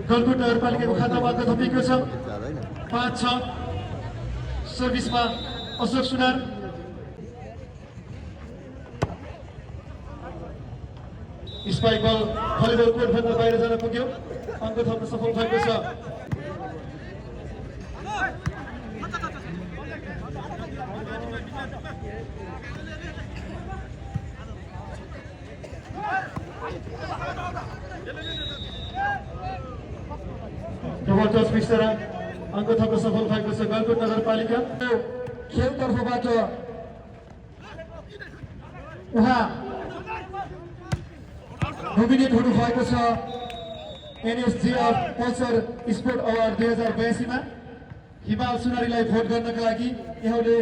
गलकुट नगरपालिकाको खाताबाट थपिएको छ 5-6 सर्भिसमा अशोक सुनार स्पाइक बल भलिबल कोर्टभन्दा बाहिर जान पुग्यो अङ्क थप्न सफल भएको छ डबल टच बिस्तारा अङ्क थप्न सफल भएको छ गलकुट नगरपालिका खेलतर्फबाट उहाँ नोमिनेट हुनु भएको छ एनएसजीएफ पल्सर स्पोर्ट अवार्ड 2082 मा हिमाल सुनारीलाई भोट गर्नका लागि यहाँले